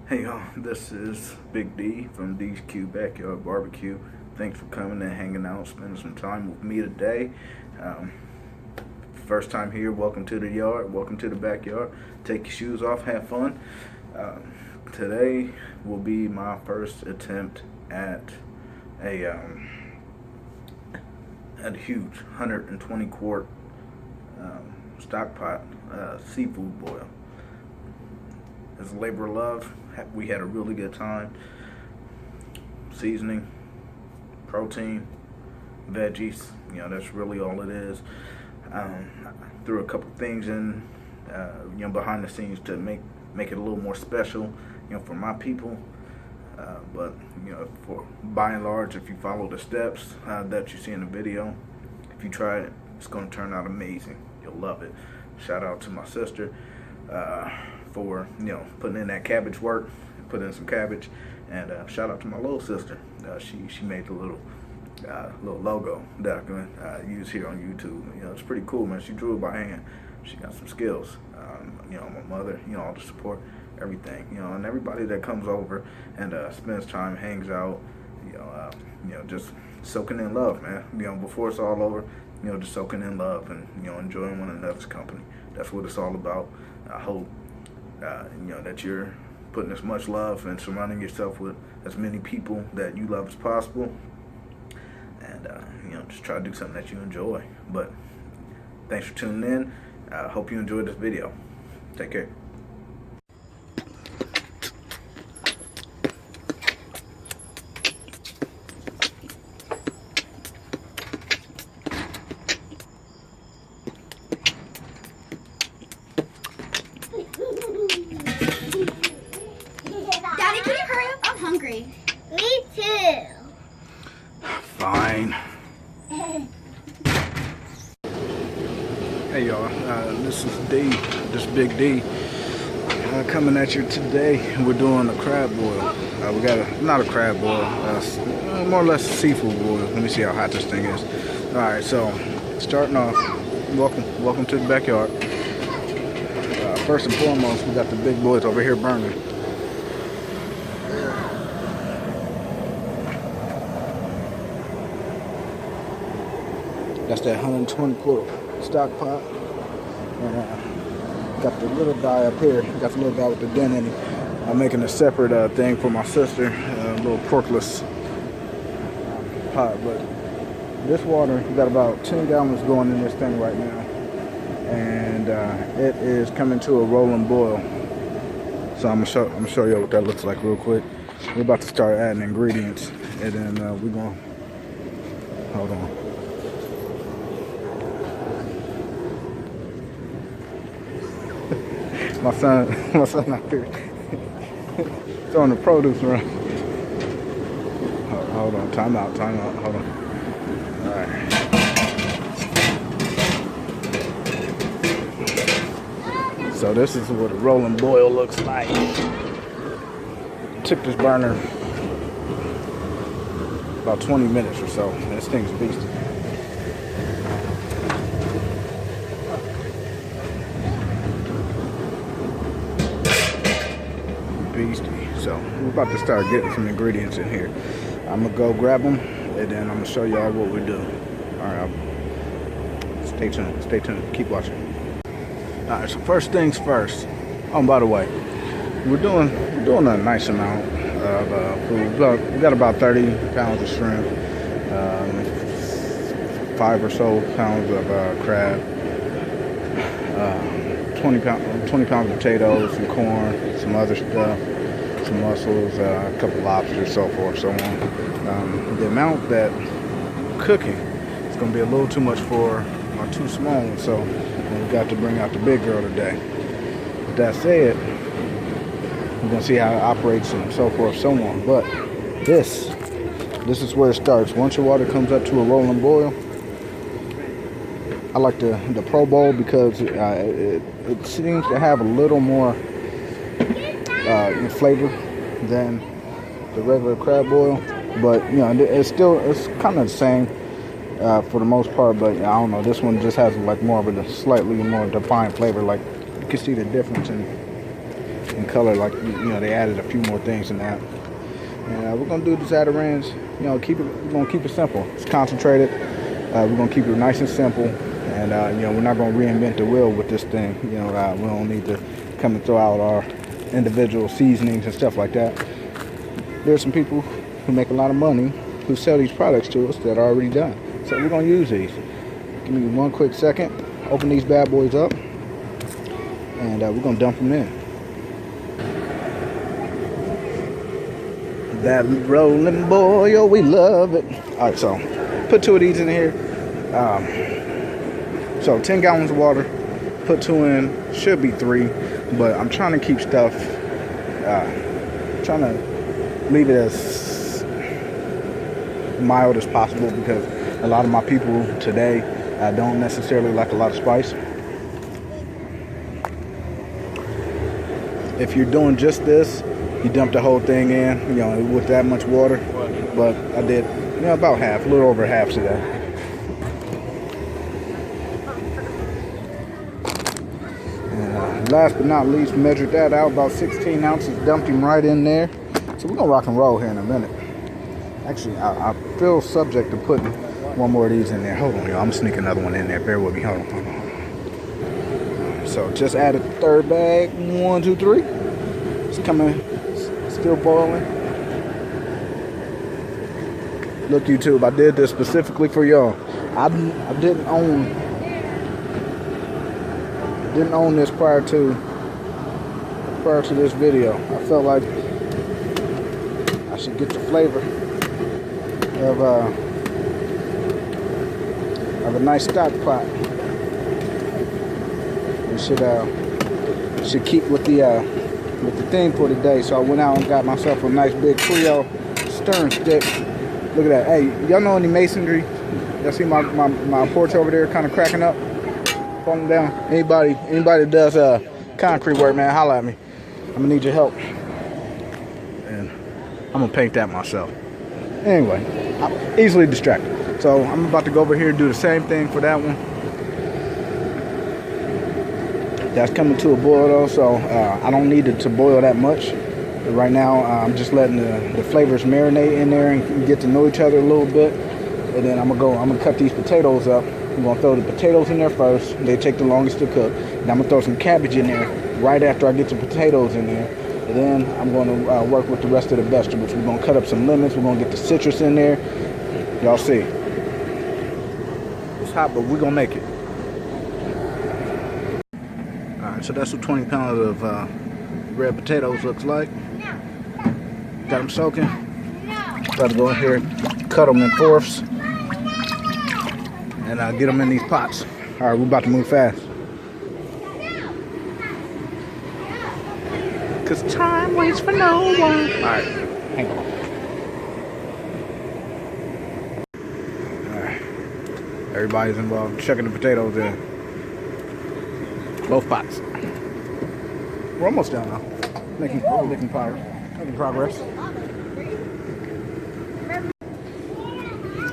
Hey y'all, this is Big D from DQ Backyard Barbecue. Thanks for coming and hanging out, spending some time with me today. Um, First time here, welcome to the yard, welcome to the backyard. Take your shoes off, have fun. Today will be my first attempt at a huge 120 quart stock pot seafood boil. It's a labor of love. We had a really good time. Seasoning, protein, veggies. That's really all it is. I threw a couple things in, behind the scenes to make it a little more special, for my people. But for by and large, if you follow the steps that you see in the video, if you try it, it's going to turn out amazing. You'll love it. Shout out to my sister. For putting in that cabbage work, put in some cabbage, and shout out to my little sister. She made the little logo that I can use here on YouTube. It's pretty cool, man. She drew it by hand. She got some skills. My mother, all the support, everything. And everybody that comes over and spends time, hangs out. Just soaking in love, man. Before it's all over, just soaking in love and enjoying one another's company. That's what it's all about. I hope that you're putting as much love and surrounding yourself with as many people that you love as possible, and just try to do something that you enjoy. But thanks for tuning in. Hope you enjoyed this video. Take care. Daddy, can you hurry up? I'm hungry. Me too. Fine. Hey y'all, this is D, this Big D, coming at you today. We're doing a crab boil. We got not a crab boil, more or less a seafood boil. Let me see how hot this thing is. All right, so starting off, welcome to the backyard. First and foremost, we got the big boys over here burning. That's that 120 quart stock pot. And got the little guy up here. Got the little guy with the dent in it. I'm making a separate thing for my sister, a little porkless pot. But this water, we got about 10 gallons going in this thing right now. And it is coming to a rolling boil. So I'm gonna show you what that looks like real quick. We're about to start adding ingredients, and then we're gonna hold on. My son out there throwing the produce around. Hold on, time out, hold on. All right. So this is what a rolling boil looks like. Took this burner about 20 minutes or so. This thing's beastie. So we're about to start getting some ingredients in here. I'm gonna go grab them, and then I'm gonna show y'all what we do. All right, stay tuned, keep watching. All right, so first things first. Oh, by the way, we're doing a nice amount of food. We got about 30 pounds of shrimp, 5 or so pounds of crab, 20 pounds of potatoes, some corn, some other stuff, some mussels, a couple lobsters, so forth, so on. The amount that I'm cooking is going to be a little too much for my two small ones, so we got to bring out the big girl today. With that said, we're going to see how it operates and so forth, so on. But this is where it starts. Once your water comes up to a rolling boil, I like the Pro Bowl because it seems to have a little more flavor than the regular crab boil, but it's kind of the same for the most part. But I don't know, this one just has like more of a slightly more defined flavor. Like you can see the difference in in color, like they added a few more things in that. And we're gonna do the Zatarain's, we're gonna keep it simple. It's concentrated. We're gonna keep it nice and simple, and we're not gonna reinvent the wheel with this thing. We don't need to come and throw out our individual seasonings and stuff like that. There's some people who make a lot of money who sell these products to us that are already done. So we're gonna use these. Give me one quick second. Open these bad boys up, and we're gonna dump them in. That rolling boy, oh, we love it. All right, so put 2 of these in here. So 10 gallons of water. Put 2 in. Should be 3, but I'm trying to keep stuff. Trying to leave it as mild as possible because a lot of my people today don't necessarily like a lot of spice. If you're doing just this, you dump the whole thing in, with that much water. But I did, about half, a little over half today. And last but not least, measured that out, about 16 ounces, dumped him right in there. So we're gonna rock and roll here in a minute. Actually, I feel subject to putting one more of these in there. Hold on, y'all. I'm gonna sneak another one in there. Bear with me. Hold on. So just added the 3rd bag. 1, 2, 3. It's coming. Still boiling. Look, YouTube. I did this specifically for y'all. I didn't own this prior to this video. I felt like I should get the flavor of a nice stock pot. We should keep with the theme for today. So I went out and got myself a nice big Creole stirring stick. Look at that. Hey, y'all know any masonry? Y'all see my porch over there kind of cracking up, falling down? Anybody that does concrete work, man, holla at me. I'm gonna need your help. And I'm gonna paint that myself. Anyway, I'm easily distracted. So I'm about to go over here and do the same thing for that one. That's coming to a boil though, so I don't need it to boil that much. But right now, I'm just letting the flavors marinate in there and get to know each other a little bit. And then I'm gonna cut these potatoes up. I'm gonna throw the potatoes in there first. They take the longest to cook. And I'm gonna throw some cabbage in there right after I get the potatoes in there. And then I'm gonna work with the rest of the vegetables. We're gonna cut up some lemons. We're gonna get the citrus in there. Y'all see. It's hot, but we're gonna make it. So that's what 20 pounds of red potatoes looks like. Got them soaking. Got to go in here, cut them in fourths, and get them in these pots. All right, we're about to move fast. Cause time waits for no one. All right, hang on. All right, everybody's involved. Chucking the potatoes in. Both pots. We're almost done now. Making progress.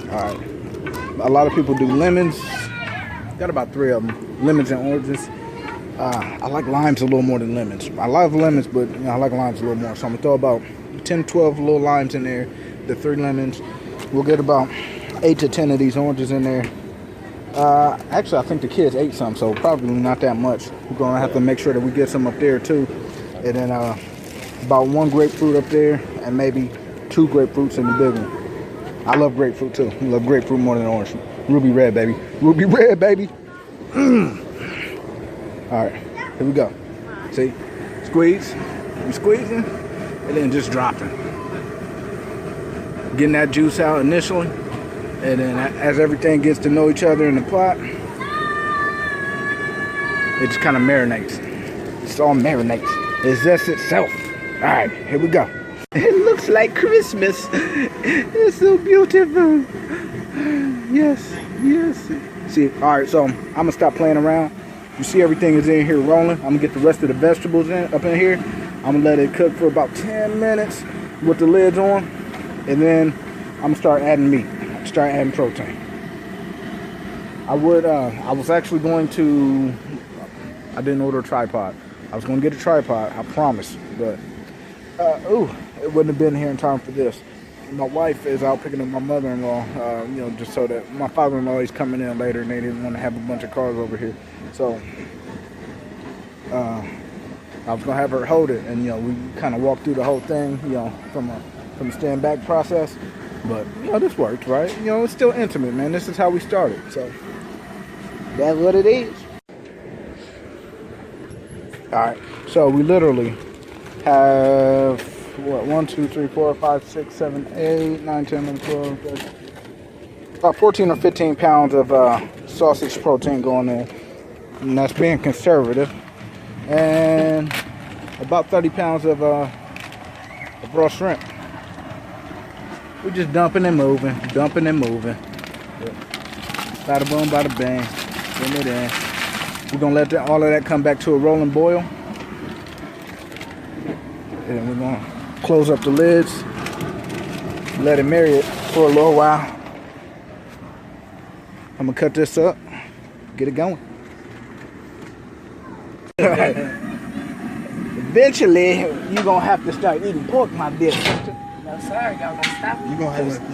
Alright. A lot of people do lemons. Got about 3 of them. Lemons and oranges. I like limes a little more than lemons. I love lemons, but I like limes a little more. So I'm gonna throw about 10, 12 little limes in there. The 3 lemons. We'll get about 8 to 10 of these oranges in there. Actually, I think the kids ate some, so probably not that much. We're gonna have to make sure that we get some up there too. And then about 1 grapefruit up there, and maybe 2 grapefruits in the big one. I love grapefruit too. I love grapefruit more than orange. Ruby red, baby. Ruby red, baby. All right, here we go. See, squeeze. We squeezing, and then just dropping. Getting that juice out initially. And then as everything gets to know each other in the pot, it just kind of marinates. It's all marinates. It zests itself. All right, here we go. It looks like Christmas. It's so beautiful. Yes. See, all right, so I'm going to stop playing around. You see everything is in here rolling. I'm going to get the rest of the vegetables up in here. I'm going to let it cook for about 10 minutes with the lids on. And then I'm going to start adding meat. Start adding protein. I was actually going to, I didn't order a tripod. I was gonna get a tripod, I promise. But it wouldn't have been here in time for this. My wife is out picking up my mother-in-law, just so that my father-in-law is coming in later, and they didn't want to have a bunch of cars over here. So I was gonna have her hold it, and we kind of walked through the whole thing, from a stand back process. But this worked, right? It's still intimate, man. This is how we started, so that's what it is. All right, so we literally have what 1, 2, 3, 4, 5, 6, 7, 8, 9, 10, 11, 12, 13, about 14 or 15 pounds of sausage protein going in, and that's being conservative. And about 30 pounds of raw shrimp. We're just dumping and moving, dumping and moving. Bada boom, bada bang. Bring it in. We're gonna let all of that come back to a rolling boil. And we're gonna close up the lids, let it marinate for a little while. I'm gonna cut this up, get it going. Eventually, you're gonna have to start eating pork, my dear sister. No, sir, y'all gonna stop eating. You're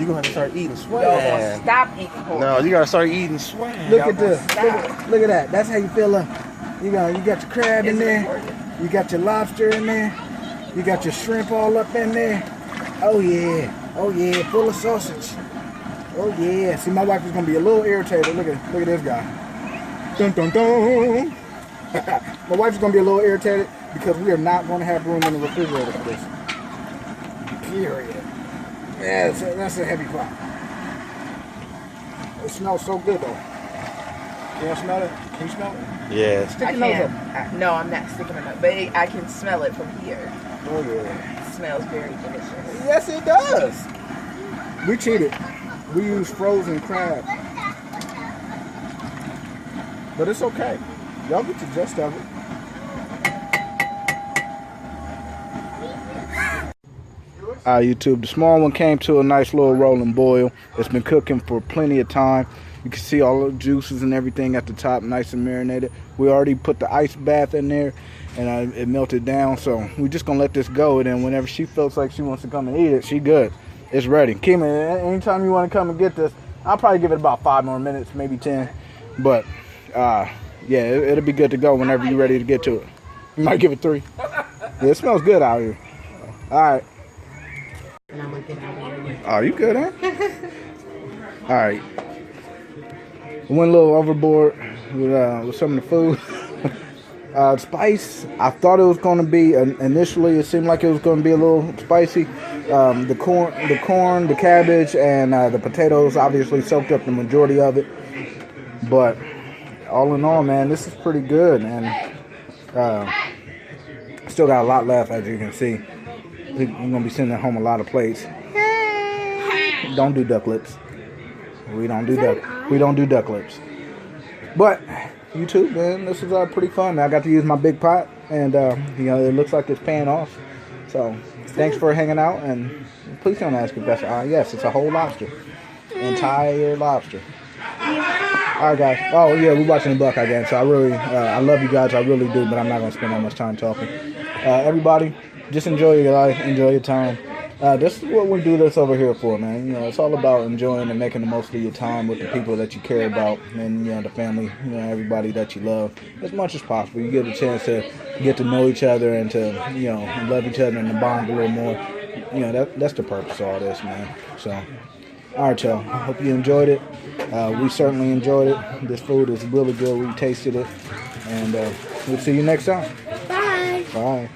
gonna have to start eating swag. Y'all gonna stop eating pork. No, you gotta start eating swag. Look at this. Look at that. That's how you feel. You got your crab in there. You got your lobster in there. You got your shrimp all up in there. Oh yeah. Oh yeah. Full of sausage. Oh yeah. See, my wife is gonna be a little irritated. Look at this guy. Dun dun dun. My wife's gonna be a little irritated because we are not gonna have room in the refrigerator for this. Period. Yeah, that's a heavy pot. It smells so good though. You want to smell it? Can you smell it? Yeah. Stick your nose up. No, I'm not sticking it up, but I can smell it from here. Oh yeah. It smells very delicious. Yes, it does. We cheated. We used frozen crab, but it's okay. Y'all get the gist of it. YouTube, the small one came to a nice little rolling boil. It's been cooking for plenty of time. You can see all the juices and everything at the top, nice and marinated. We already put the ice bath in there, and it melted down. So we're just gonna let this go, and then whenever she feels like she wants to come and eat it, she good. It's ready. Kima, anytime you want to come and get this, I'll probably give it about 5 more minutes, maybe 10. But yeah, it'll be good to go whenever you're ready to get to it. You might give it 3. Yeah, it smells good out here. All right. Oh, you good, huh? All right. Went a little overboard with some of the food. Spice, I thought it was going to be, initially it seemed like it was going to be a little spicy. The corn, the cabbage, and the potatoes obviously soaked up the majority of it. But all in all, man, this is pretty good. And still got a lot left, as you can see. We're going to be sending home a lot of plates. Don't do duck lips. We don't do duck lips. But YouTube, man, this is pretty fun. I got to use my big pot, and it looks like it's paying off. So thanks for hanging out, and please don't ask if that's yes, it's a whole lobster, entire lobster. All right, guys. Oh yeah, we're watching the Buckeye game, so I love you guys, I really do, but I'm not gonna spend that much time talking. Everybody, just enjoy your life, enjoy your time. This is what we do this over here for, man. It's all about enjoying and making the most of your time with the people that you care about, and the family, everybody that you love, as much as possible. You get a chance to get to know each other and to, love each other and to bond a little more. That's the purpose of all this, man. So, all right, y'all. I hope you enjoyed it. We certainly enjoyed it. This food is really good. We tasted it, and we'll see you next time. Bye. Bye.